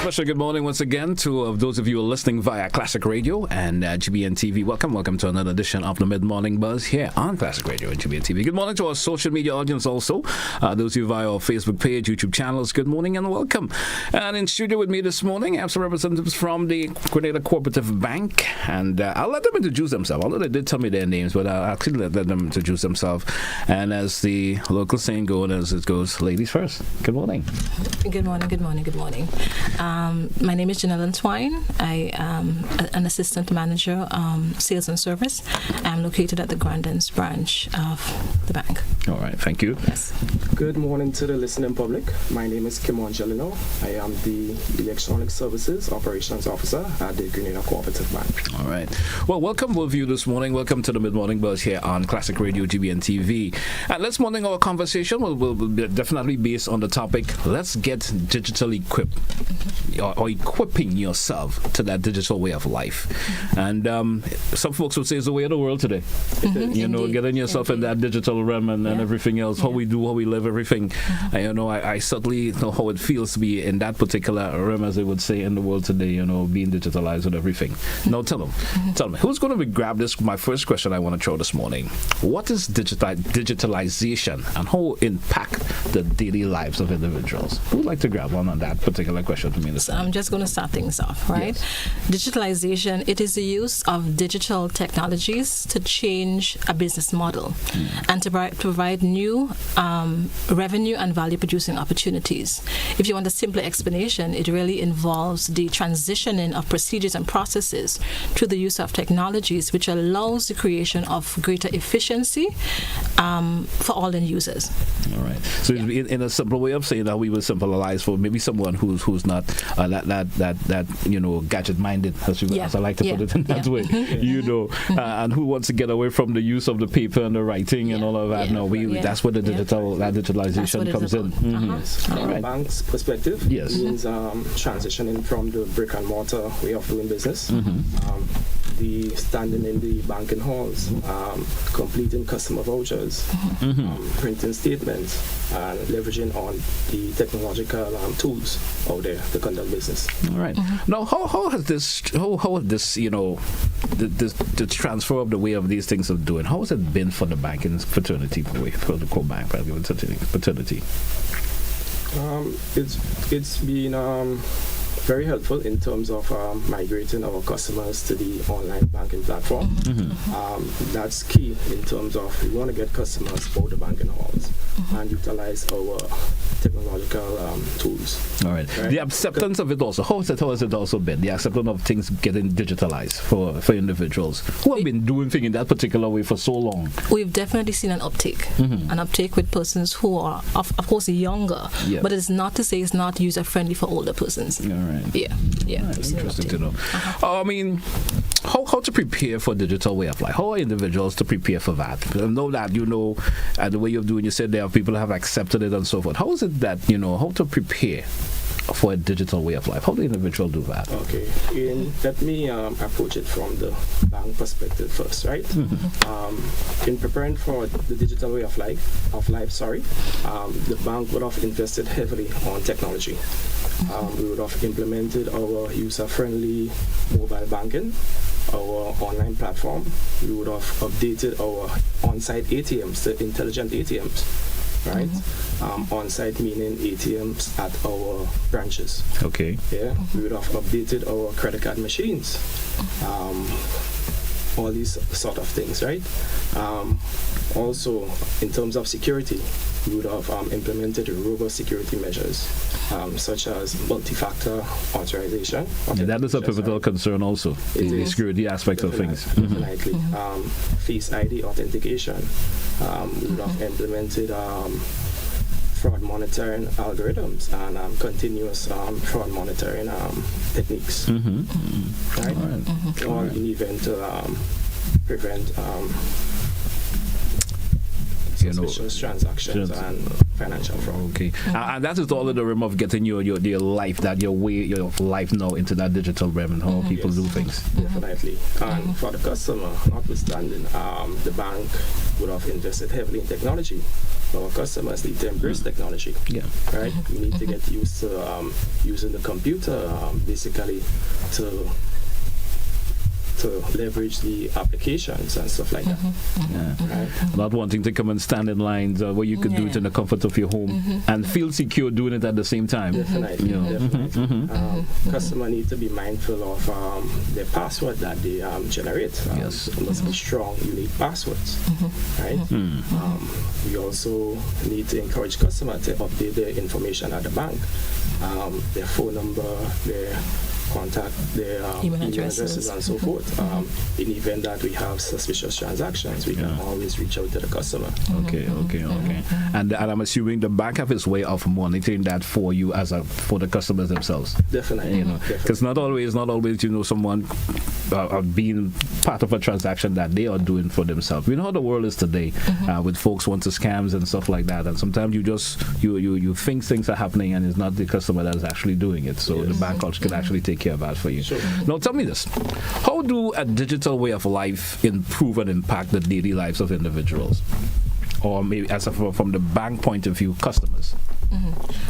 special good morning once again to those of you who are listening via Classic Radio and GBN TV. Welcome to another edition of the Mid-Morning Buzz here on Classic Radio and GBN TV. Good morning to our social media audience also. Those of you via our Facebook page, YouTube channels, good morning and welcome. And in studio with me this morning, I have some representatives from the Grenada Cooperative-Bank, and I'll let them introduce themselves. Although they did tell me their names, but I'll actually let them introduce themselves. And as the local saying goes, as it goes, ladies first. Good morning. Good morning. My name is Jenelle Antwin. I am an assistant manager, sales and service. I'm located at the Grandins branch of the bank. All right, thank you. Yes. Good morning to the listening public. My name is Kimon Gellineau. I am the Electronic Services Operations Officer at the Grenada Cooperative-Bank. All right. Well, welcome both of you this morning. Welcome to the Mid-Morning Buzz here on Classic Radio, GBN TV. And this morning our conversation will be definitely based on the topic, let's get digitally equipped, or equipping yourself to that digital way of life. And some folks would say it's the way of the world today. You know, getting yourself in that digital realm and everything else, how we do, how we live, everything. I certainly know how it feels to be in that particular realm, as they would say, in the world today, being digitalized and everything. Now tell me, who's going to grab this? My first question I want to throw this morning. What is digitalization and how it impact the daily lives of individuals? Who would like to grab on that particular question for me this morning? I'm just going to start things off, right? Yes. Digitalization, it is the use of digital technologies to change a business model and to provide new revenue and value producing opportunities. If you want a simpler explanation, it really involves the transitioning of procedures and processes through the use of technologies, which allows the creation of greater efficiency for all end users. All right. So in a simple way of saying that, we will simplify for maybe someone who's not that gadget minded, as I like to put it in that way, and who wants to get away from the use of the paper and the writing and all of that. That's where the digitalization comes in. From All right. the bank's perspective, yes, it means transitioning from the brick and mortar way of doing business, the standing in the banking halls, completing customer vouchers, printing statements, and leveraging on the technological tools out there to conduct business. All right. Now, how has this the transfer of the way of these things of doing, how has it been for the banking fraternity, for the core bank fraternity? It's been very helpful in terms of migrating our customers to the online banking platform. That's key in terms of we want to get customers out the banking halls and utilize our technological tools. All right. The acceptance of it also. How has it also been? The acceptance of things getting digitalized for individuals who have been doing things in that particular way for so long. We've definitely seen an uptake. An uptake with persons who are, of course, younger. Yeah. But it's not to say it's not user friendly for older persons. All right. Yeah. Right. Interesting to know. I mean, how to prepare for digital way of life? How are individuals to prepare for that? Because I know that and the way you're doing, you said there are people who have accepted it and so forth. How is it that how to prepare for a digital way of life? How do the individual do that? Okay, let me approach it from the bank perspective first, right? In preparing for the digital way of life, the bank would have invested heavily on technology. We would have implemented our user-friendly mobile banking, our online platform. We would have updated our on-site ATMs, the intelligent ATMs, right? On-site meaning ATMs at our branches. Okay. Yeah. We would have updated our credit card machines. All these sort of things, right? Also, in terms of security, we would have implemented robust security measures, such as multi-factor authorization. That is a pivotal concern also, the security aspect of things. Definitely. Face ID authentication. We would have implemented fraud monitoring algorithms and continuous fraud monitoring techniques. Right? All in event to prevent suspicious transactions and financial fraud. Okay. And that is all in the realm of getting your life, your way of life now into that digital realm and how people do things. Definitely. And for the customer, notwithstanding, the bank would have invested heavily in technology. our customers need to embrace technology. Yeah. Right? We need to get used to using the computer, basically to leverage the applications and stuff like that. Right? Not wanting to come and stand in lines where you could do it in the comfort of your home and feel secure doing it at the same time. Definitely. Customer need to be mindful of their password that they generate. It must be strong, unique passwords. Right? We also need to encourage customer to update their information at the bank, their phone number, their contact, their email addresses and so forth. In the event that we have suspicious transactions, we can always reach out to the customer. Okay. And I'm assuming the bank have its way of monitoring that for you for the customers themselves. Definitely. Because not always someone being part of a transaction that they are doing for themselves. We know how the world is today with folks want to scams and stuff like that, and sometimes you just you think things are happening and it's not the customer that is actually doing it. So the bank can actually take care of that for you. Sure. Now tell me this: how do a digital way of life improve and impact the daily lives of individuals, or maybe from the bank point of view, customers?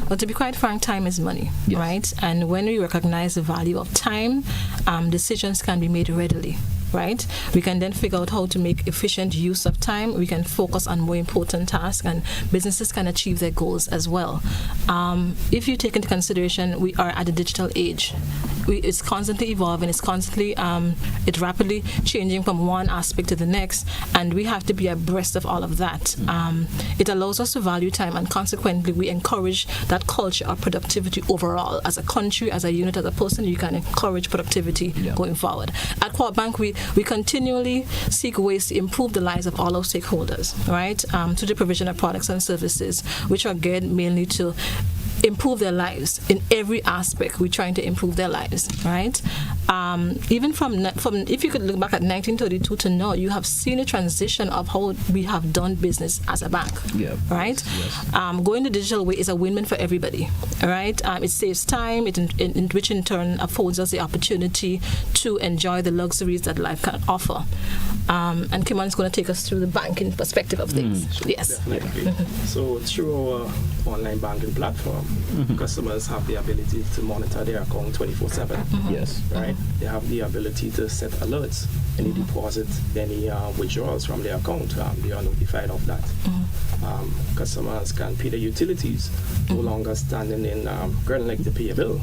Well, to be quite frank, time is money, right? And when we recognize the value of time, decisions can be made readily. Right? We can then figure out how to make efficient use of time. We can focus on more important tasks, and businesses can achieve their goals as well. If you take into consideration, we are at a digital age. It's constantly evolving. It's constantly, it's rapidly changing from one aspect to the next, and we have to be abreast of all of that. It allows us to value time, and consequently, we encourage that culture of productivity overall. As a country, as a unit, as a person, you can encourage productivity going forward. At Cooperative-Bank, we continually seek ways to improve the lives of all our stakeholders, right? To the provision of products and services, which are geared mainly to improve their lives in every aspect. We're trying to improve their lives, right? Even from if you could look back at 1932 to now, you have seen a transition of how we have done business as a bank, right? Yes. Going the digital way is a win-win for everybody, right? It saves time, which in turn affords us the opportunity to enjoy the luxuries that life can offer. And Kimon is going to take us through the banking perspective of things. Sure, yes. Definitely. So through our online banking platform, customers have the ability to monitor their account 24/7. Yes. Right? They have the ability to set alerts, any deposit, any withdrawals from their account. They are notified of that. Customers can pay their utilities, no longer standing in Grenada to pay a bill.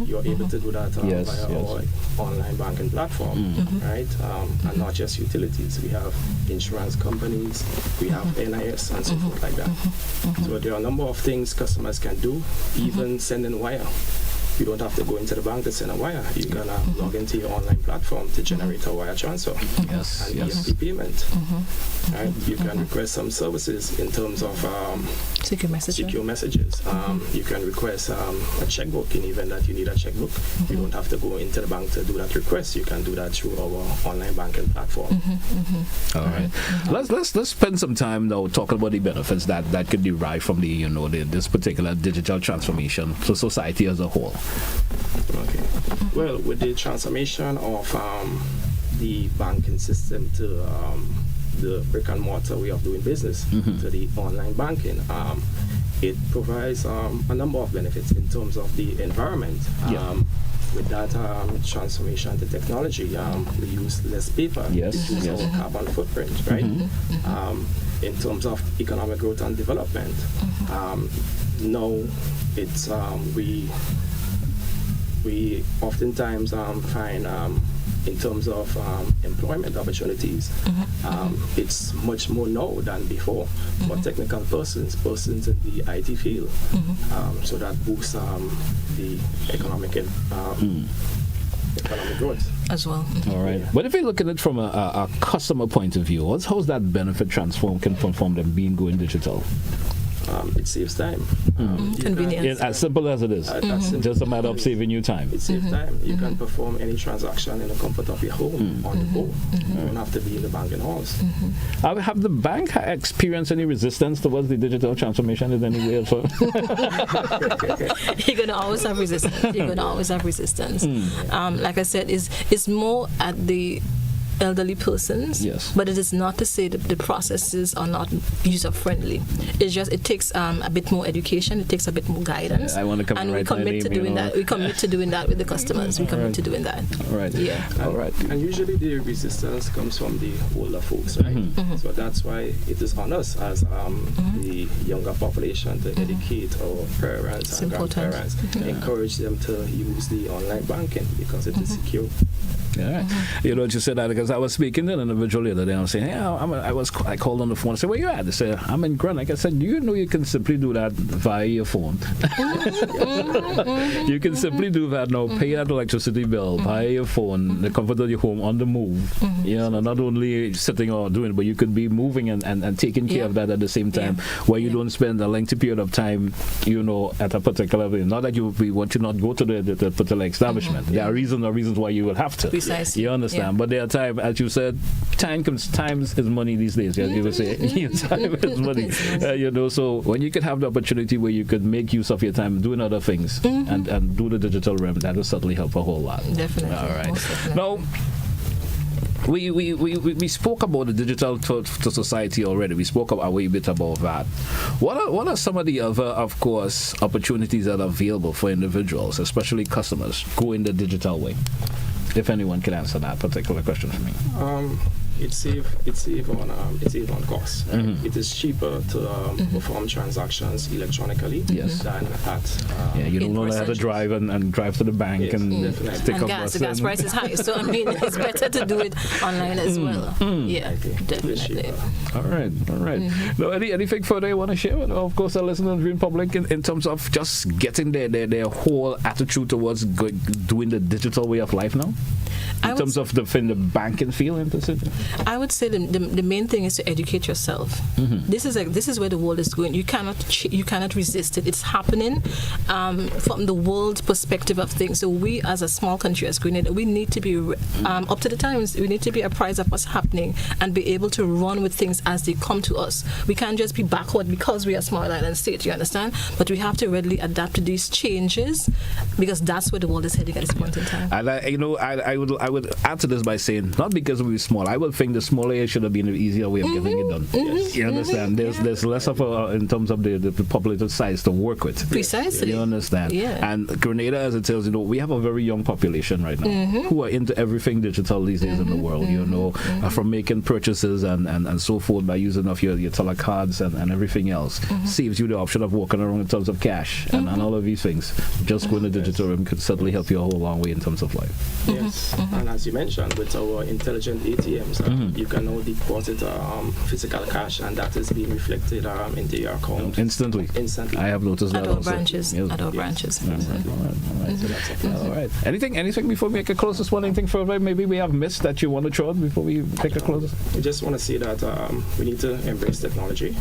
You're able to do that via our online banking platform, right? And not just utilities. We have insurance companies, we have NIS and so forth like that. So there are a number of things customers can do, even sending wire. You don't have to go into the bank to send a wire. You can log into your online platform to generate a wire transfer and EFT payment. Right? You can request some services in terms of secure messages. You can request a checkbook in the event that you need a checkbook. You don't have to go into the bank to do that request. You can do that through our online banking platform. All right. Let's spend some time now talking about the benefits that could derive from this particular digital transformation to society as a whole. Okay. Well, with the transformation of the banking system to the brick and mortar way of doing business to the online banking, it provides a number of benefits in terms of the environment. With that transformation to technology, we use less paper, reduce our carbon footprint, right? In terms of economic growth and development, now it's we oftentimes find in terms of employment opportunities, it's much more now than before for technical persons in the IT field. So that boosts the economic growth as well. All right. But if you look at it from a customer point of view, how's that benefit can transform them going digital? It saves time. Convenience. As simple as it is. Just a matter of saving you time. It saves time. You can perform any transaction in the comfort of your home on the go. You don't have to be in the banking halls. Have the bank experienced any resistance towards the digital transformation in any way? You're going to always have resistance. Like I said, it's more at the elderly persons. Yes. But it is not to say that the processes are not user friendly. It's just it takes a bit more education. It takes a bit more guidance. I want to come and right we commit to doing that. We commit to doing that with the customers. We commit to doing that. All right. Yeah. All right. And usually the resistance comes from the older folks, right? So that's why it is on us as the younger population to educate our parents and grandparents, encourage them to use the online banking because it is secure. Yeah, you know what you said that because I was speaking to an individual the other day. I was saying, yeah, I called on the phone. I said, where you at? They said, I'm in Grenada. I said, do you know you can simply do that via your phone? You can simply do that now. Pay that electricity bill via your phone, the comfort of your home, on the move. You know, not only sitting or doing it, but you could be moving and taking care of that at the same time, where you don't spend a lengthy period of time, you know, at a particular place. Not that we want you not go to the particular establishment. There are reasons why you will have to. Precisely. You understand? But there are times, as you said, time is money these days. As you would say, time is money. You know, so when you could have the opportunity where you could make use of your time doing other things and do the digital realm, that will certainly help a whole lot. Definitely. All right. Definitely. Now, we spoke about the digital to society already. We spoke a wee bit about that. What are some of the other, of course, opportunities that are available for individuals, especially customers, going the digital way? If anyone can answer that particular question for me. It's save on cost. Right? It is cheaper to perform transactions electronically than at you don't have to drive and drive to the bank and stick and up gas. The gas price is high, so I mean it's better to do it online as well. Yeah, definitely. All right. Now, anything further you want to share with, of course, our listeners in public in terms of just getting their whole attitude towards doing the digital way of life now? In terms of the banking feel into it? I would say the main thing is to educate yourself. This is where the world is going. You cannot resist it. It's happening from the world perspective of things. So we, as a small country, as Grenada, we need to be up to the times. We need to be apprised of what's happening and be able to run with things as they come to us. We can't just be backward because we are a small island state. You understand? But we have to readily adapt to these changes because that's where the world is heading at this point in time. And I would add to this by saying, not because we were small. I would think the smaller area should have been an easier way of getting it done. You understand? There's less of in terms of the population size to work with. Precisely. You understand? Yeah. And Grenada, as it tells, we have a very young population right now who are into everything digital these days in the world. From making purchases and so forth by using of your telecards and everything else. Saves you the option of walking around in terms of cash and all of these things. Just going to digital room could certainly help you a whole long way in terms of life. Yes. And as you mentioned, with our intelligent ATMs, you can now deposit physical cash, and that is being reflected into your account instantly. I have noticed that at our branches. At our branches. All right. Anything before we make a close this one? Anything further maybe we have missed that you want to throw out before we take a close? I just want to say that we need to embrace technology.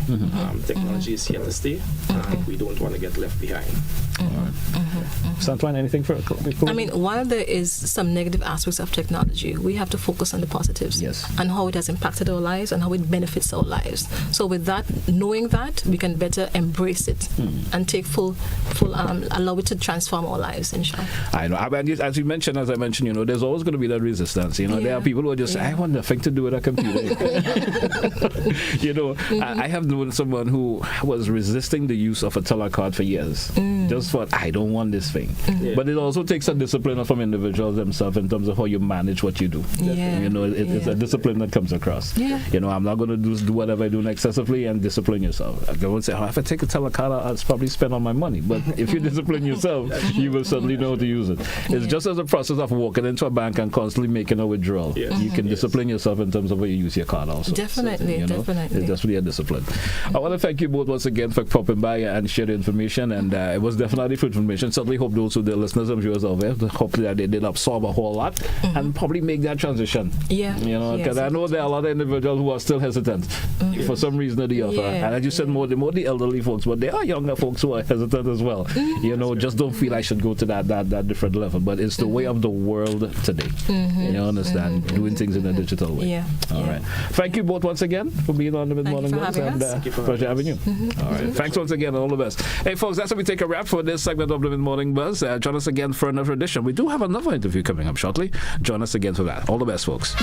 Technology is here to stay, and we don't want to get left behind. Antwin, anything before? I mean, while there is some negative aspects of technology, we have to focus on the positives and how it has impacted our lives and how it benefits our lives. So with that, knowing that, we can better embrace it and take full allow it to transform our lives, inshallah. I know. As I mentioned, there's always going to be that resistance. There are people who are just, I want nothing to do with a computer. I have known someone who was resisting the use of a telecard for years. Just for, I don't want this thing. But it also takes a discipline from individuals themselves in terms of how you manage what you do. It's a discipline that comes across. I'm not going to do whatever I do excessively and discipline yourself. I won't say, if I take a telecard, I'll probably spend on my money. But if you discipline yourself, you will certainly know how to use it. It's just as a process of walking into a bank and constantly making a withdrawal. You can discipline yourself in terms of how you use your card also. Definitely. It's just really a discipline. I want to thank you both once again for popping by and sharing information, and it was definitely fruitful information. Certainly hope those who the listeners and viewers out there, hopefully that they did absorb a whole lot and probably make that transition. Because Because I know there are a lot of individuals who are still hesitant for some reason or the other. Yeah, And as you said, more the elderly folks, but there are younger folks who are hesitant as well. You know, just don't feel I should go to that different level. But it's the way of the world today. You understand? Doing things in a digital way. Yeah. All right. Thank you both once again for being on the Mid-Morning Buzz. And pleasure having you. All right. Thanks once again, and all the best. Hey, folks, that's how we take a wrap for this segment of the Mid-Morning Buzz. Join us again for another edition. We do have another interview coming up shortly. Join us again for that. All the best, folks.